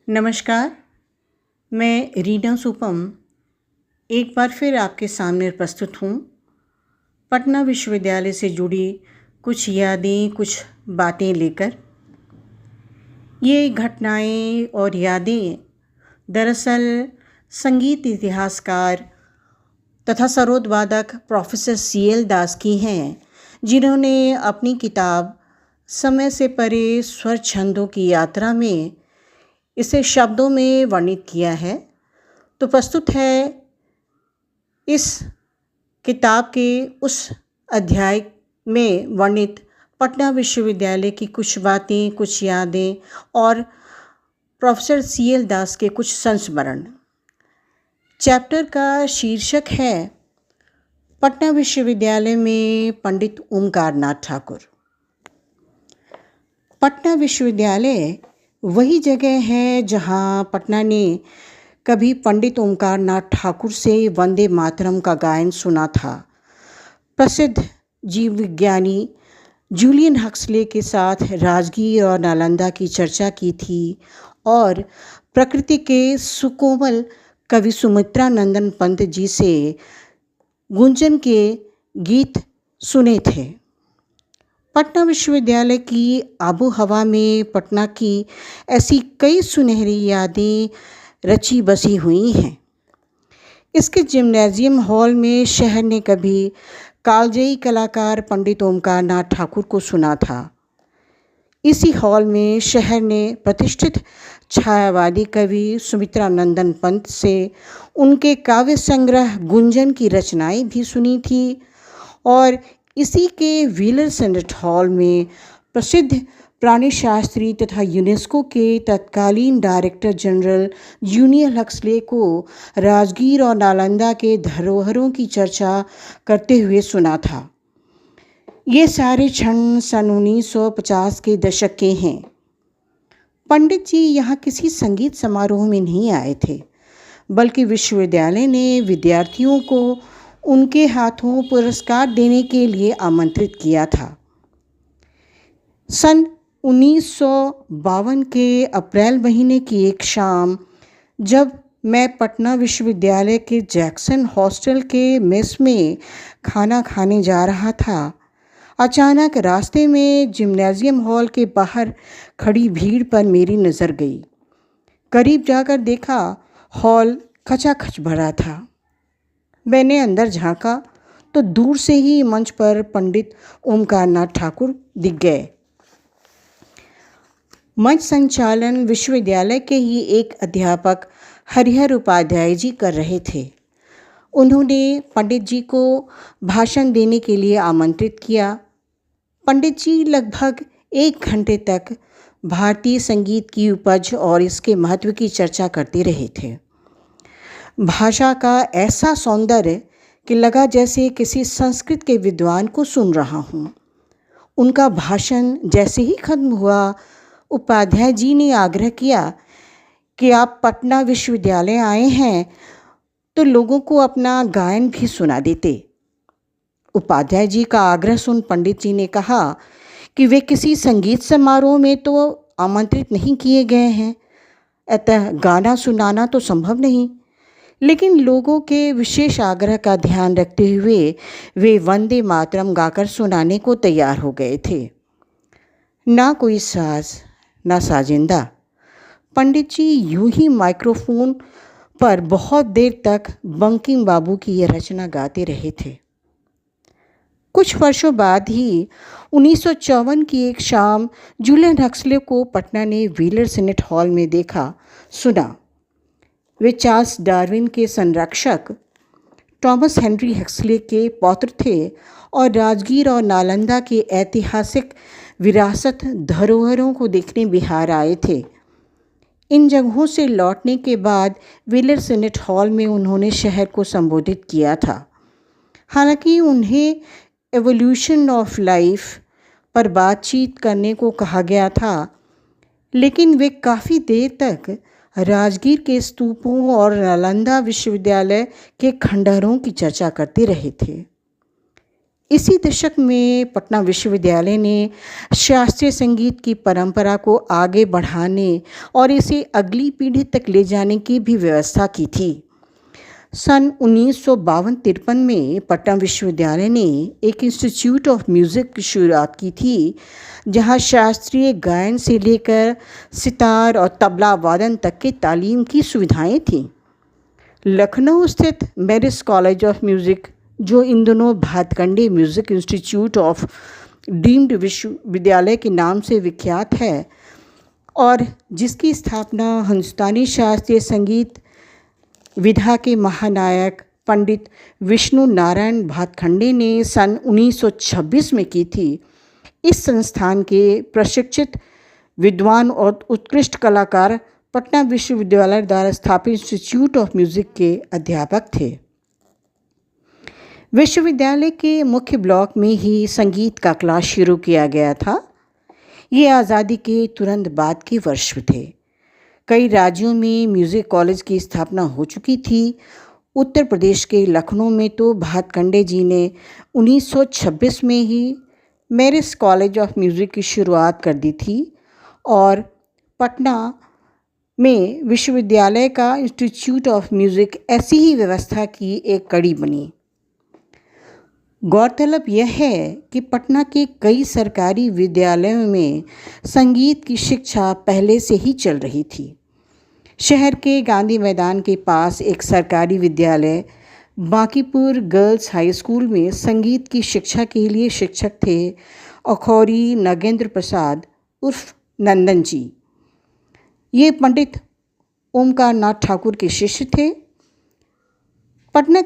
नमस्कार, मैं रीना सुपम एक बार फिर आपके सामने प्रस्तुत हूँ। पटना विश्वविद्यालय से जुड़ी कुछ यादें, कुछ बातें लेकर। ये घटनाएं और यादें दरअसल संगीत इतिहासकार तथा सरोद वादक प्रोफेसर CL दास की हैं, जिन्होंने अपनी किताब समय से परे स्वर छंदों की यात्रा में इसे शब्दों में वर्णित किया है। तो प्रस्तुत है इस किताब के उस अध्याय में वर्णित पटना विश्वविद्यालय की कुछ बातें, कुछ यादें और प्रोफेसर CL दास के कुछ संस्मरण। चैप्टर का शीर्षक है पटना विश्वविद्यालय में पंडित ओमकार नाथ ठाकुर। पटना विश्वविद्यालय वही जगह है जहां पटना ने कभी पंडित ओमकार नाथ ठाकुर से वंदे मातरम का गायन सुना था। प्रसिद्ध जीव विज्ञानी जूलियन हक्सले के साथ राजगीर और नालंदा की चर्चा की थी और प्रकृति के सुकोमल कवि सुमित्रा नंदन पंत जी से गुंजन के गीत सुने थे। पटना विश्वविद्यालय की आबो हवा में पटना की ऐसी कई सुनहरी यादें रची बसी हुई हैं। इसके जिम्नेजियम हॉल में शहर ने कभी कालजयी कलाकार पंडित ओमकार नाथ ठाकुर को सुना था। इसी हॉल में शहर ने प्रतिष्ठित छायावादी कवि सुमित्रा नंदन पंत से उनके काव्य संग्रह गुंजन की रचनाएं भी सुनी थी और इसी के व्हीलर सेनेट हॉल में प्रसिद्ध प्राणी शास्त्री तथा यूनेस्को के तत्कालीन डायरेक्टर जनरल जूलियन हक्सले को राजगीर और नालंदा के धरोहरों की चर्चा करते हुए सुना था। ये सारे क्षण सन 1950 के दशक के हैं। पंडित जी यहाँ किसी संगीत समारोह में नहीं आए थे, बल्कि विश्वविद्यालय ने विद्यार्थियों को उनके हाथों पुरस्कार देने के लिए आमंत्रित किया था। सन 1952 के अप्रैल महीने की एक शाम, जब मैं पटना विश्वविद्यालय के जैक्सन हॉस्टल के मेस में खाना खाने जा रहा था, अचानक रास्ते में जिम्नेजियम हॉल के बाहर खड़ी भीड़ पर मेरी नज़र गई। करीब जाकर देखा, हॉल खचाखच भरा था। मैंने अंदर झांका तो दूर से ही मंच पर पंडित ओमकार नाथ ठाकुर दिख गए। मंच संचालन विश्वविद्यालय के ही एक अध्यापक हरिहर उपाध्याय जी कर रहे थे। उन्होंने पंडित जी को भाषण देने के लिए आमंत्रित किया। पंडित जी लगभग 1 घंटे तक भारतीय संगीत की उपज और इसके महत्व की चर्चा करते रहे थे। भाषा का ऐसा सौंदर्य कि लगा जैसे किसी संस्कृत के विद्वान को सुन रहा हूँ। उनका भाषण जैसे ही खत्म हुआ, उपाध्याय जी ने आग्रह किया कि आप पटना विश्वविद्यालय आए हैं तो लोगों को अपना गायन भी सुना देते। उपाध्याय जी का आग्रह सुन पंडित जी ने कहा कि वे किसी संगीत समारोह में तो आमंत्रित नहीं किए गए हैं, अतः गाना सुनाना तो संभव नहीं। लेकिन लोगों के विशेष आग्रह का ध्यान रखते हुए वे वंदे मातरम गाकर सुनाने को तैयार हो गए थे। ना कोई साज, ना साजिंदा। पंडित जी यूं ही माइक्रोफोन पर बहुत देर तक बंकिम बाबू की यह रचना गाते रहे थे। कुछ वर्षों बाद ही 1954 की एक शाम जूलियन हक्सले को पटना ने व्हीलर सेनेट हॉल में देखा, सुना। वे चार्ल्स डार्विन के संरक्षक थॉमस हेनरी हक्सले के पौत्र थे और राजगीर और नालंदा के ऐतिहासिक विरासत धरोहरों को देखने बिहार आए थे। इन जगहों से लौटने के बाद व्हीलर सेनेट हॉल में उन्होंने शहर को संबोधित किया था। हालांकि उन्हें एवोल्यूशन ऑफ लाइफ पर बातचीत करने को कहा गया था, लेकिन वे काफ़ी देर तक राजगीर के स्तूपों और नालंदा विश्वविद्यालय के खंडहरों की चर्चा करते रहे थे। इसी दशक में पटना विश्वविद्यालय ने शास्त्रीय संगीत की परंपरा को आगे बढ़ाने और इसे अगली पीढ़ी तक ले जाने की भी व्यवस्था की थी। सन 1952-53 में पटना विश्वविद्यालय ने एक इंस्टीट्यूट ऑफ म्यूज़िक की शुरुआत की थी, जहां शास्त्रीय गायन से लेकर सितार और तबला वादन तक की तालीम की सुविधाएं थीं। लखनऊ स्थित मेरिस कॉलेज ऑफ म्यूज़िक, जो इन दिनों Bhatkhande music institute of deemed विश्वविद्यालय के नाम से विख्यात है और जिसकी स्थापना हिंदुस्तानी शास्त्रीय संगीत विधा के महानायक पंडित विष्णु नारायण भातखंडे ने सन 1926 में की थी। इस संस्थान के प्रशिक्षित विद्वान और उत्कृष्ट कलाकार पटना विश्वविद्यालय द्वारा स्थापित इंस्टीट्यूट ऑफ म्यूज़िक के अध्यापक थे। विश्वविद्यालय के मुख्य ब्लॉक में ही संगीत का क्लास शुरू किया गया था। ये आज़ादी के तुरंत बाद के वर्ष थे। कई राज्यों में म्यूज़िक कॉलेज की स्थापना हो चुकी थी। उत्तर प्रदेश के लखनऊ में तो भातखंडे जी ने 1926 में ही मेरिस कॉलेज ऑफ म्यूज़िक की शुरुआत कर दी थी और पटना में विश्वविद्यालय का इंस्टीट्यूट ऑफ म्यूज़िक ऐसी ही व्यवस्था की एक कड़ी बनी। गौरतलब यह है कि पटना के कई सरकारी विद्यालयों में संगीत की शिक्षा पहले से ही चल रही थी। शहर के गांधी मैदान के पास एक सरकारी विद्यालय बांकीपुर गर्ल्स हाई स्कूल में संगीत की शिक्षा के लिए शिक्षक थे अखौरी नगेंद्र प्रसाद उर्फ नंदन जी। ये पंडित ओमकार नाथ ठाकुर के शिष्य थे। पटना